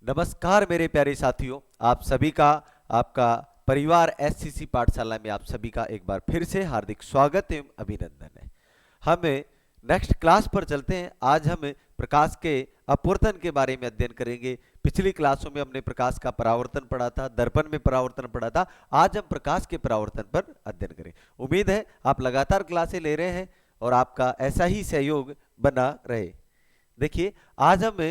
नमस्कार मेरे प्यारे साथियों, आप सभी का आपका परिवार एससीसी पाठशाला में आप सभी का एक बार फिर से हार्दिक स्वागत एवं अभिनंदन है। हम नेक्स्ट क्लास पर चलते हैं। आज हम प्रकाश के अपवर्तन के बारे में अध्ययन करेंगे। पिछली क्लासों में हमने प्रकाश का परावर्तन पढ़ा था, दर्पण में परावर्तन पढ़ा था। आज हम प्रकाश के परावर्तन पर अध्ययन करें। उम्मीद है आप लगातार क्लासें ले रहे हैं और आपका ऐसा ही सहयोग बना रहे। देखिए, आज हम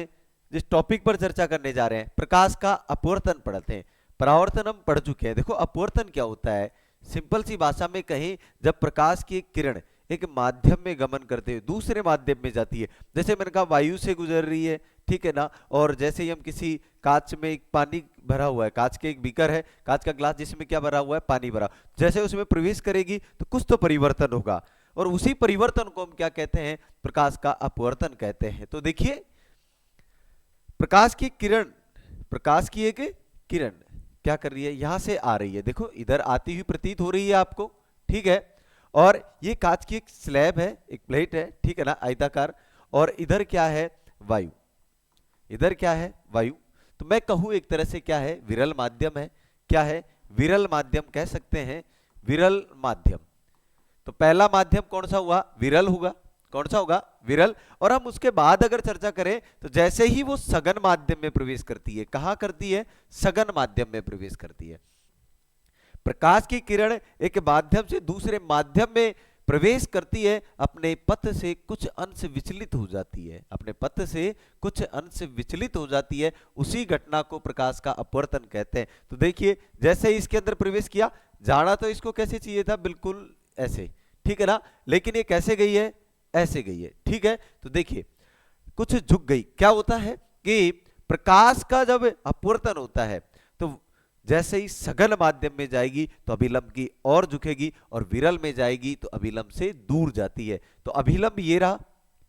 जिस टॉपिक पर चर्चा करने जा रहे हैं, प्रकाश का अपवर्तन पढ़ते हैं। परावर्तन हम पढ़ चुके हैं। देखो, अपवर्तन क्या होता है, सिंपल सी भाषा में कहें, जब प्रकाश की किरण एक माध्यम में गमन करते हुए दूसरे माध्यम में जाती है। जैसे मैंने कहा वायु से गुजर रही है, ठीक है ना। और जैसे ही हम किसी कांच में एक पानी भरा हुआ है, कांच के एक बीकर है, कांच का ग्लास जिसमें क्या भरा हुआ है, पानी भरा, जैसे उसमें प्रवेश करेगी तो कुछ तो परिवर्तन होगा और उसी परिवर्तन को हम क्या कहते हैं, प्रकाश का अपवर्तन कहते हैं। तो देखिए, प्रकाश की किरण, प्रकाश की एक किरण क्या कर रही है, यहां से आ रही है। देखो, इधर आती हुई प्रतीत हो रही है आपको, ठीक है। और ये कांच की एक स्लैब है, एक प्लेट है, ठीक है ना, आयताकार। और इधर क्या है, वायु। इधर क्या है, वायु। तो मैं कहूं एक तरह से क्या है, विरल माध्यम है। क्या है, विरल माध्यम कह सकते हैं, विरल माध्यम। तो पहला माध्यम कौन सा हुआ, विरल होगा। कौन सा होगा, विरल। और हम उसके बाद अगर चर्चा करें तो जैसे ही वो सघन माध्यम में प्रवेश करती है, कहां करती है, सघन माध्यम में प्रवेश करती है। प्रकाश की किरण एक माध्यम से दूसरे माध्यम में प्रवेश करती है, अपने पथ से कुछ अंश विचलित हो जाती है, अपने पथ से कुछ अंश विचलित हो जाती है। उसी घटना को प्रकाश का अपवर्तन कहते हैं। तो देखिए, जैसे ही इसके अंदर प्रवेश किया, जाना तो इसको कैसे चाहिए था, बिल्कुल ऐसे, ठीक है ना। लेकिन ये कैसे गई है, ऐसे गई है, ठीक है। तो देखिए, कुछ झुक गई। क्या होता है कि प्रकाश का जब अपवर्तन होता है तो जैसे ही सघन माध्यम में जाएगी तो अभिलंब की ओर झुकेगी, और विरल में जाएगी तो अभिलंब से दूर जाती है। तो अभिलंब ये रहा,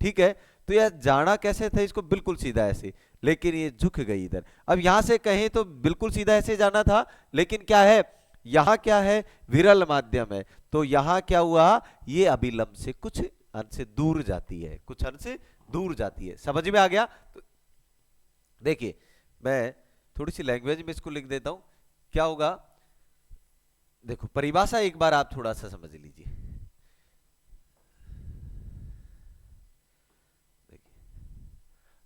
ठीक है। तो यह जाना कैसे था, इसको बिल्कुल सीधा ऐसे, लेकिन ये झुक गई इधर। अब यहां से कहें तो बिल्कुल सीधा ऐसे जाना था, लेकिन क्या है, यहां क्या है, विरल माध्यम है। तो यहां क्या हुआ, ये अभिलंब से कुछ अंश से दूर जाती है, कुछ अंश से दूर जाती है। समझ में आ गया। तो देखिए, मैं थोड़ी सी लैंग्वेज में इसको लिख देता हूं, क्या होगा। देखो, परिभाषा एक बार आप थोड़ा सा समझ लीजिए। देखिए,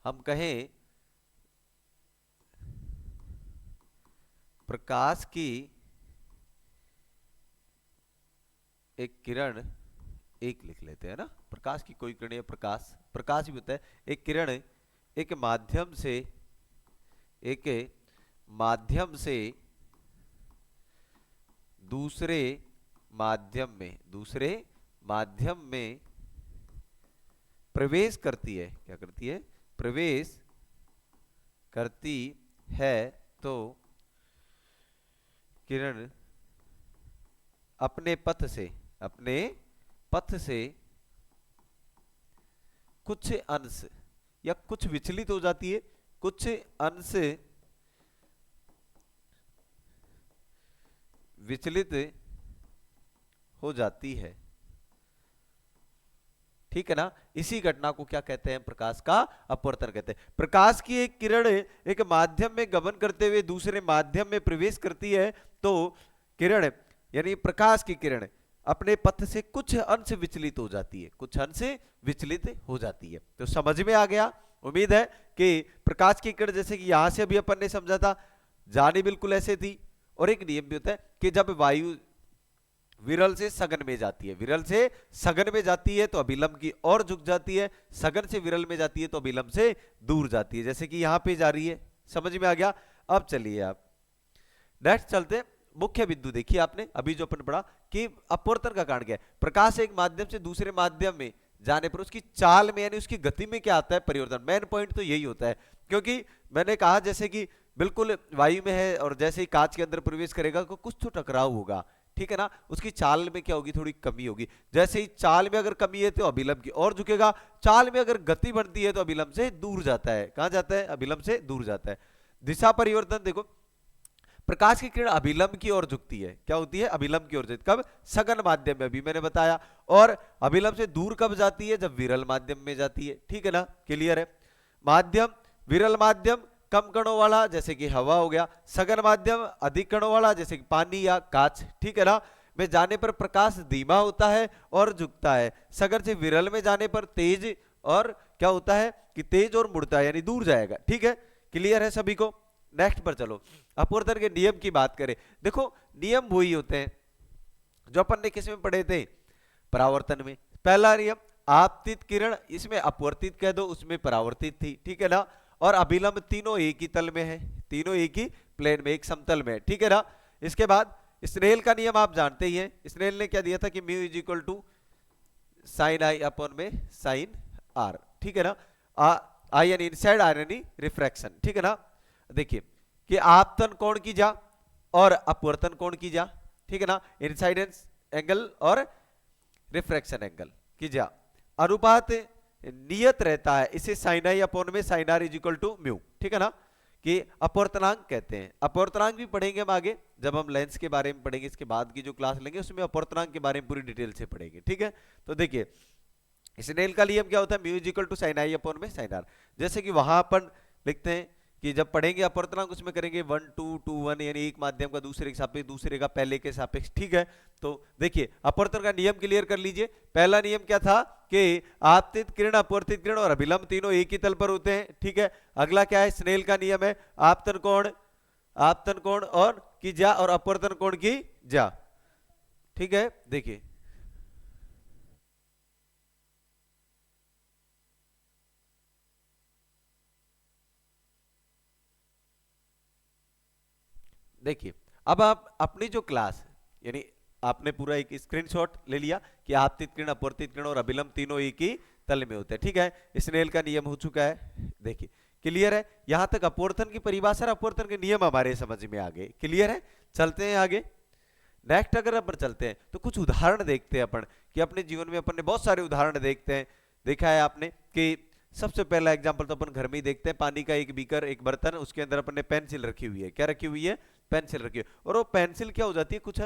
हम कहें प्रकाश की एक किरण, एक लिख लेते हैं ना, प्रकाश की कोई किरण, प्रकाश, प्रकाश भी होता है। एक किरण एक माध्यम से, एक माध्यम से दूसरे माध्यम में, दूसरे माध्यम में प्रवेश करती है। क्या करती है, प्रवेश करती है। तो किरण अपने पथ से, अपने पथ से कुछ अंश या कुछ विचलित हो जाती है, कुछ अंश विचलित हो जाती है, ठीक है ना। इसी घटना को क्या कहते हैं, प्रकाश का अपवर्तन कहते हैं। प्रकाश की एक किरण एक माध्यम में गमन करते हुए दूसरे माध्यम में प्रवेश करती है, तो किरण यानी प्रकाश की किरण अपने पथ से कुछ अंश विचलित हो जाती है, कुछ अंश विचलित हो जाती है। तो समझ में आ गया। उम्मीद है कि प्रकाश की किरण, जैसे कि यहां से अभी अपन ने समझा था, जानी बिल्कुल ऐसे थी। और एक नियम भी होता है कि जब वायु विरल से सघन में जाती है, विरल से सघन में जाती है तो अभिलंब की ओर झुक जाती है, सघन से विरल में जाती है तो अभिलंब से दूर जाती है, जैसे कि यहां पे जा रही है। समझ में आ गया। अब चलिए आप नेक्स्ट चलते हैं। मुख्य बिंदु देखिए, आपने अभी जो अपन पढ़ा कि अपवर्तन का कारण क्या है, प्रकाश एक माध्यम से दूसरे माध्यम में जाने पर उसकी चाल में यानी उसकी गति में क्या आता है, परिवर्तन। मेन पॉइंट तो यही होता है, क्योंकि मैंने कहा जैसे कि बिल्कुल वायु में है और जैसे ही कांच के अंदर प्रवेश करेगा तो कुछ तो टकराव होगा, ठीक है ना। उसकी चाल में क्या होगी, थोड़ी कमी होगी। जैसे ही चाल में अगर कमी है तो अभिलंब की ओर झुकेगा, चाल में अगर गति बढ़ती है तो अभिलंब से दूर जाता है। कहां जाता है, अभिलंब से दूर जाता है। दिशा परिवर्तन देखो, प्रकाश की किरण अभिलंब की ओर झुकती है। क्या होती है, अभिलंब की ओर झुकती, कब, सघन माध्यम में, अभी मैंने बताया। और अभिलंब से दूर कब जाती है, जब विरल माध्यम में जाती है, ठीक है ना, क्लियर है। माध्यम, विरल माध्यम, कम कणों वाला जैसे कि हवा हो गया, सघन माध्यम अधिक कणों वाला जैसे कि पानी या कांच, ठीक है ना, में जाने पर प्रकाश धीमा होता है और झुकता है, सघन से विरल में जाने पर तेज और क्या होता है कि तेज और मुड़ता है यानी दूर जाएगा, ठीक है, क्लियर है सभी को। नेक्स्ट पर चलो, अपवर्तन के नियम की बात करें। देखो नियम वही होते हैं जो अपन ने किस में पढ़े थे, परावर्तन में। पहला नियम आपतित किरण, इसमें अपवर्तित कह दो, उसमें परावर्तित थी, ठीक है ना, और अभिलंब तीनों एक ही तल में है, तीनों एक ही प्लेन में, एक समतल में, ठीक है ना। इसके बाद स्नेल का नियम आप जानते ही हैं, स्नेल ने क्या दिया था कि mu is equal to sine I upon में साइन आर, ठीक है ना, आई यानी इनसाइड, आर यानी रिफ्रैक्शन, ठीक है ना। देखिए कि आपतन कोण की जा और अपवर्तन कोण की जा, ठीक है ना, इंसाइडेंस एंगल और रिफ्रैक्शन एंगल की जा अनुपात नियत रहता है, इसे साइन आई अपॉन में sine R is equal to mu, ठीक है ना, कि अपवर्तनांक कहते हैं। अपवर्तनांक भी पढ़ेंगे हम आगे, जब हम लेंस के बारे में पढ़ेंगे, इसके बाद की जो क्लास लेंगे उसमें अपवर्तनांक के बारे में पूरी डिटेल से पढ़ेंगे, ठीक है। तो देखिए स्नेल का नियम क्या होता है, mu is equal to sine I upon में साइन आर, जैसे कि वहां अपन लिखते हैं कि जब पढ़ेंगे अपवर्तनांक उसमें करेंगे 1 2 2 1 यानी एक माध्यम का दूसरे के सापेक्ष, दूसरे का पहले के सापेक्ष, ठीक है। तो देखिए अपवर्तन का नियम क्लियर कर लीजिए। पहला नियम क्या था कि आपतित किरण, अपवर्तित किरण और अभिलंब तीनों एक ही तल पर होते हैं, ठीक है। अगला क्या है, स्नेल का नियम है आपतन कोण और की जा और अपवर्तन कोण की जा, ठीक है। देखिए देखिए अब आप अपनी जो क्लास यानी आपने पूरा एक स्क्रीनशॉट ले लिया कि आपतित किरण, अपवर्तित किरण और अभिलंब तीनों एक ही तल में होते हैं, ठीक है। स्नेल का नियम हो चुका है, देखिए क्लियर है। यहां तक अपवर्तन की परिभाषा और अपवर्तन के नियम हमारे समझ में आ गए, क्लियर है। चलते हैं आगे। नेक्स्ट अगर अपन चलते हैं तो कुछ उदाहरण देखते हैं अपन, कि अपने जीवन में अपन ने बहुत सारे उदाहरण देखते हैं, देखा है आपने कि सबसे पहला एग्जांपल तो अपन घर में ही देखते हैं, पानी का एक बीकर, एक बर्तन, उसके अंदर अपन ने पेंसिल रखी हुई है, क्या रखी हुई है, पेंसिल रखी है, और वो पेंसिल क्या हो जाती है, कुछ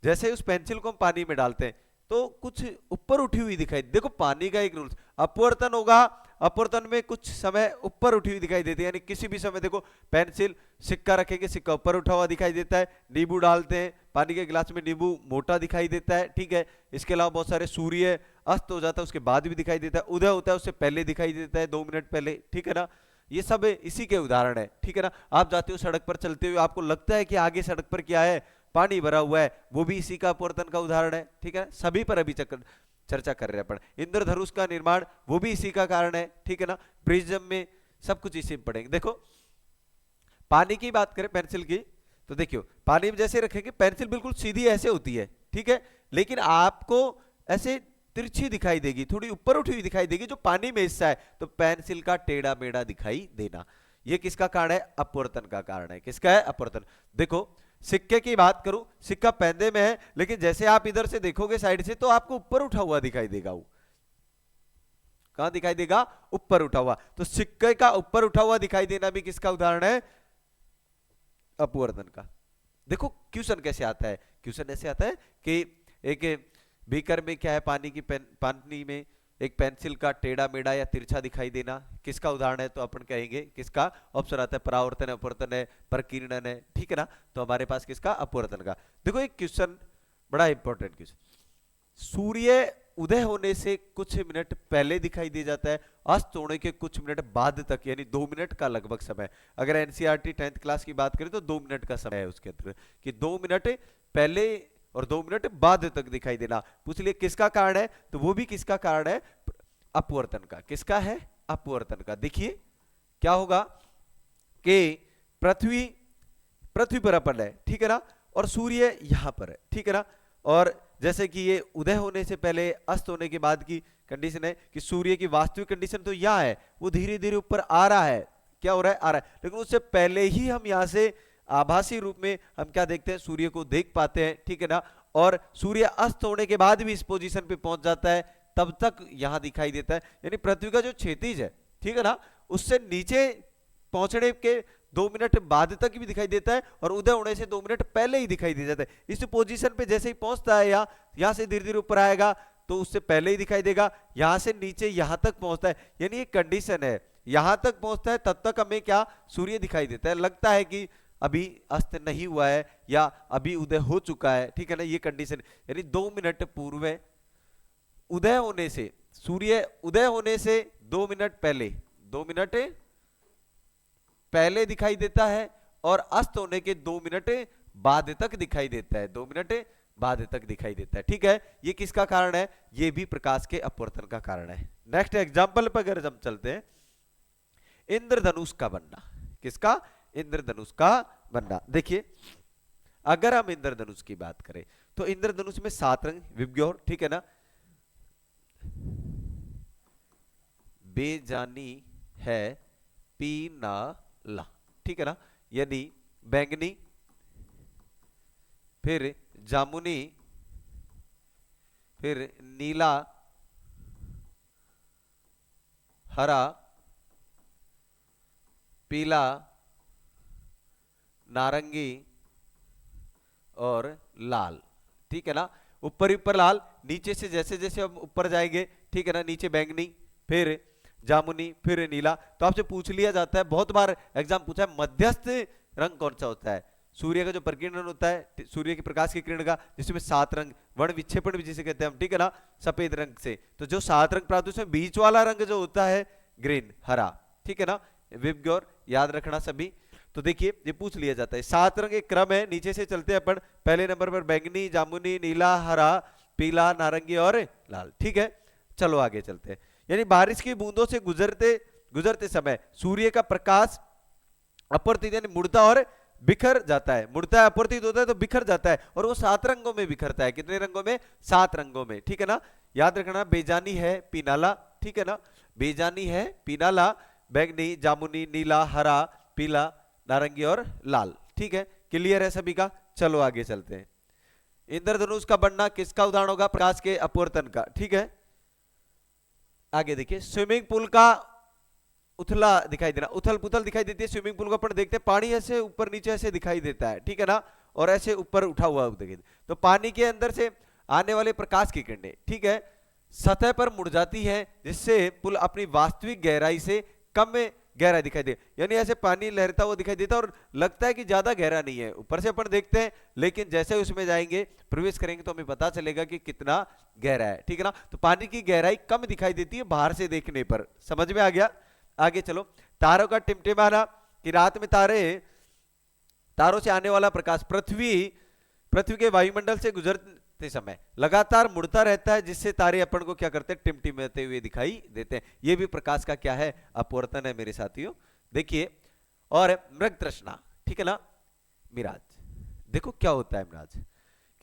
जैसे उस पेंसिल को हम पानी में डालते हैं तो कुछ ऊपर उठी हुई दिखाई, देखो पानी का एक रूल, अपवर्तन होगा, अपवर्तन में कुछ समय ऊपर उठी हुई दिखाई देती है, यानी किसी भी समय देखो पेंसिल, सिक्का रखेंगे, सिक्का ऊपर उठा हुआ दिखाई देता है, नींबू डालते हैं पानी के गिलास में, नींबू मोटा दिखाई देता है, ठीक है। इसके अलावा बहुत सारे, सूर्य अस्त हो जाता है उसके बाद भी दिखाई देता है, उदय होता है उससे पहले दिखाई देता है 2 मिनट पहले, ठीक है ना। ये सब इसी के उदाहरण है, ठीक है ना। आप जाते हो सड़क पर चलते हुए, आपको लगता है कि आगे सड़क पर क्या है, पानी भरा हुआ है, वो भी इसी का अपवर्तन का उदाहरण है, ठीक है। सभी पर अभी चर्चा कर रहे हैं अपन। इंद्रधनुष का निर्माण वो भी इसी का कारण है, ठीक है ना। प्रिज्म में सब कुछ इसी में पढ़ेंगे। देखो पानी की बात करें पेंसिल की, तो देखियो पानी में जैसे रखेंगे पेंसिल बिल्कुल सीधी ऐसे होती है, ठीक है, लेकिन आपको ऐसे तिरछी दिखाई देगी, थोड़ी ऊपर उठी हुई दिखाई देगी, जो पानी में हिस्सा है, तो पेंसिल का टेढ़ा मेढ़ा दिखाई देना, ये किसका कारण है, अपवर्तन का कारण है। किसका है, अपवर्तन। देखो सिक्के की बात करूं, सिक्का पैंदे में है, लेकिन जैसे आप इधर से देखोगे साइड से, तो आपको ऊपर उठा हुआ दिखाई देगा, वो कहां दिखाई देगा, ऊपर उठा हुआ। तो सिक्के का ऊपर उठा हुआ दिखाई देना भी किसका उदाहरण है, अपवर्तन का। देखो क्वेश्चन कैसे आता है, क्वेश्चन ऐसे आता है कि एक बीकर में क्या है, पानी की पानी में एक पेंसिल का टेढ़ा मेढ़ा या तिरछा दिखाई देना, किसका उदाहरण है, तो अपन कहेंगे किसका, ऑप्शन आता है परावर्तन है, अपवर्तन है, प्रकीर्णन है, ठीक है ना। तो हमारे पास किसका, अपवर्तन का। देखो एक क्वेश्चन बड़ा इंपॉर्टेंट क्वेश्चन, सूर्य उदय होने से कुछ मिनट पहले दिखाई दे जाता है, अस्त होने के कुछ मिनट बाद तक, यानी 2 मिनट का लगभग समय। अगर एनसीईआरटी 10th क्लास की बात करें तो 2 मिनट का समय है उसके अंदर, कि 2 मिनट पहले और 2 मिनट बाद तक दिखाई देना। पूछ लिए किसका कारण है, तो वो भी किसका कारण है, अपवर्तन का। किसका है, अपवर्तन का। देखिए क्या होगा कि पृथ्वी पर अपन है, ठीक है ना, और सूर्य यहां पर है, ठीक है ना। और जैसे कि ये उदय होने से पहले अस्त होने के बाद की कंडीशन है कि सूर्य की वास्तविक कंडीशन तो यहां है, वो धीरे धीरे ऊपर आ रहा है, क्या हो रहा है, आ रहा है, लेकिन उससे पहले ही हम यहां से आभासी रूप में हम क्या देखते हैं, सूर्य को देख पाते हैं, ठीक है ना। और सूर्य अस्त होने के बाद भी इस पोजीशन पे पहुंच जाता है, तब तक यहां दिखाई देता है, यानी पृथ्वी का जो क्षैतिज है, ठीक है ना, उससे नीचे पहुंचने के 2 मिनट बाद तक भी दिखाई देता है, और उदय होने से 2 मिनट पहले ही दिखाई दे जाता है। इस पोजीशन पे जैसे ही पहुंचता है, यहां से धीरे धीरे ऊपर आएगा तो उससे पहले ही दिखाई देगा, यहां से नीचे यहां तक पहुंचता है, यानी एक कंडीशन है यहां तक पहुंचता है तब तक हमें क्या सूर्य दिखाई देता है, लगता है कि अभी अस्त नहीं हुआ है या अभी उदय हो चुका है, ठीक है ना, ये कंडीशन। यानी 2 मिनट पूर्व उदय होने से, सूर्य उदय होने से 2 मिनट पहले, 2 मिनट पहले दिखाई देता है और अस्त होने के 2 मिनट बाद तक दिखाई देता है, 2 मिनट बाद तक दिखाई देता है, ठीक है। ये किसका कारण है? ये भी प्रकाश के अपवर्तन का कारण है। नेक्स्ट एग्जांपल पर अगर हम चलते हैं, इंद्रधनुष का बनना। किसका? इंद्रधनुष का बनना। देखिए अगर हम इंद्रधनुष की बात करें तो इंद्रधनुष में 7 रंग विबग्योर, ठीक है ना, बेजानी है पीनाला, ठीक है ना, यानी बैंगनी, फिर जामुनी, फिर नीला, हरा, पीला, नारंगी और लाल, ठीक है ना। ऊपर ऊपर लाल, नीचे से जैसे जैसे हम ऊपर जाएंगे, ठीक है ना, नीचे बैंगनी, फिर जामुनी, फिर नीला। तो आपसे पूछ लिया जाता है, बहुत बार एग्जाम पूछा है, मध्यस्थ रंग कौन सा होता है? सूर्य का जो प्रकिरण होता है, सूर्य के प्रकाश की किरण का, जिसमें 7 रंग, वर्ण विक्षेपण भी जिसे कहते हैं हम, ठीक है ना, सफेद रंग से। तो जो 7 रंग प्राप्त, उसमें बीच वाला रंग जो होता है ग्रीन, हरा, ठीक है ना, विबग्योर, याद रखना सभी। तो देखिए ये पूछ लिया जाता है, 7 रंग एक क्रम है, नीचे से चलते हैं अपन, पहले नंबर पर बैंगनी, जामुनी, नीला, हरा, पीला, नारंगी और लाल, ठीक है। चलो आगे चलते हैं। यानी बारिश की बूंदों से गुजरते समय सूर्य का प्रकाश अपवर्तित यानी मुड़ता और बिखर जाता है, मुड़ता है, अपवर्तित होता है तो बिखर जाता है, और वो 7 रंगों में बिखरता है। कितने रंगों में? 7 रंगों में, ठीक है ना। याद रखना, बेजानी है पीनाला, ठीक है ना, बेजानी है पीनाला, बैंगनी, जामुनी, नीला, हरा, पीला, नारंगी और लाल, ठीक है। क्लियर है सभी का? चलो आगे चलते हैं। इंद्रधनुष का बनना किसका उदाहरण होगा? प्रकाश के अपवर्तन का, ठीक है। आगे देखिए, स्विमिंग पूल का उथला दिखाई देना, उथल पुथल दिखाई देती है स्विमिंग पूल को, अपन देखते हैं पानी ऐसे ऊपर नीचे ऐसे दिखाई देता है, ठीक है ना, और ऐसे ऊपर उठा हुआ देखिए। तो पानी के अंदर से आने वाले प्रकाश की किरणें, ठीक है, सतह पर मुड़ जाती है, जिससे पुल अपनी वास्तविक गहराई से कम में गहरा दिखाई दे। यानी ऐसे पानी लहरता हुआ दिखाई देता है और लगता है कि ज्यादा गहरा नहीं है, ऊपर से अपन देखते हैं, लेकिन जैसे उसमें जाएंगे, प्रवेश करेंगे, तो हमें पता चलेगा कि कितना गहरा है, ठीक है ना। तो पानी की गहराई कम दिखाई देती है बाहर से देखने पर, समझ में आ गया? आगे चलो, तारों का टिमटिमाना, कि रात में तारों से आने वाला प्रकाश पृथ्वी के वायुमंडल से गुजरते समय लगातार मुड़ता रहता है, जिससे तारे अपन को क्या करते हैं? टिमटिमाते हुए दिखाई देते हैं। ये भी प्रकाश का क्या है? अपवर्तन है मेरे साथियों। देखिए, और मृग तृष्णा, ठीक है ना, मिराज। देखो क्या होता है मिराज,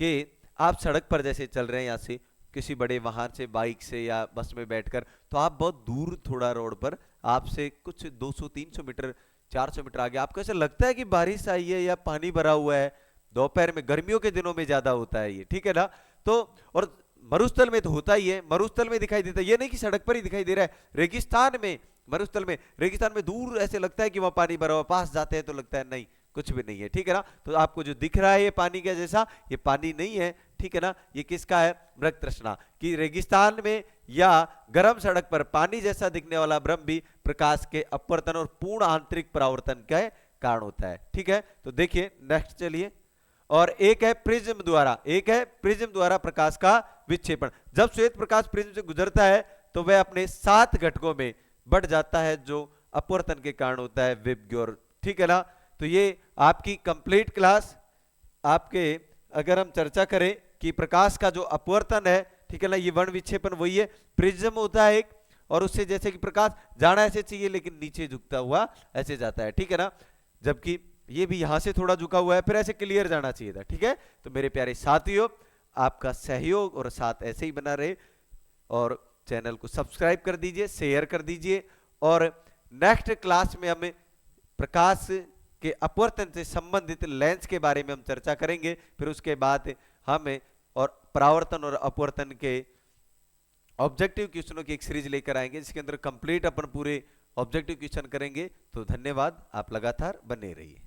कि आप सड़क पर जैसे चल रहे हैं, यहां से किसी बड़े वाहन से, बाइक से या बस में बैठकर, तो आप बहुत दूर थोड़ा रोड पर, आपसे कुछ 200-300 मीटर, 400 मीटर आगे आपको ऐसा लगता है कि बारिश आई है या पानी भरा हुआ है। दोपहर में, गर्मियों के दिनों में ज्यादा होता है ये, ठीक है ना। तो और मरुस्थल में तो होता ही है, मरुस्थल में दिखाई देता है, ये नहीं कि सड़क पर ही दिखाई दे रहा है, रेगिस्तान में, मरुस्थल में, रेगिस्तान में दूर ऐसे लगता है कि वहां पानी भरा हुआ, पास जाते हैं तो लगता है नहीं, कुछ भी नहीं है, ठीक है ना। तो आपको जो दिख रहा है ये पानी का जैसा, ये पानी नहीं है, ठीक है ना। ये किसका है? मृग तृष्णा, कि रेगिस्तान में या गर्म सड़क पर पानी जैसा दिखने वाला भ्रम भी प्रकाश के अपवर्तन और पूर्ण आंतरिक परावर्तन का कारण होता है, ठीक है। तो देखिए नेक्स्ट चलिए, और एक है प्रिज्म द्वारा प्रकाश का विक्षेपण। जब श्वेत प्रकाश प्रिज्म से गुजरता है तो वह अपने 7 घटकों में बढ़ जाता है, जो अपवर्तन के कारण होता है, विबग्योर, ठीक है ना। तो ये आपकी कंप्लीट क्लास, आपके अगर हम चर्चा करें कि प्रकाश का जो अपवर्तन है, ठीक है ना, ये वर्ण विक्षेपण वही है, प्रिज्म होता है एक, और उससे जैसे कि प्रकाश जाना ऐसे चाहिए लेकिन नीचे झुकता हुआ ऐसे जाता है, ठीक है ना, जबकि ये भी यहां से थोड़ा झुका हुआ है, फिर ऐसे क्लियर जाना चाहिए था, ठीक है। तो मेरे प्यारे साथियों, आपका सहयोग और साथ ऐसे ही बना रहे, और चैनल को सब्सक्राइब कर दीजिए, शेयर कर दीजिए, और नेक्स्ट क्लास में हमें प्रकाश के अपवर्तन से संबंधित लेंस के बारे में हम चर्चा करेंगे। फिर उसके बाद हमें और परावर्तन और अपवर्तन के ऑब्जेक्टिव क्वेश्चनों की एक सीरीज लेकर आएंगे, जिसके अंदर कंप्लीट अपन पूरे ऑब्जेक्टिव क्वेश्चन करेंगे। तो धन्यवाद, आप लगातार बने रहिए।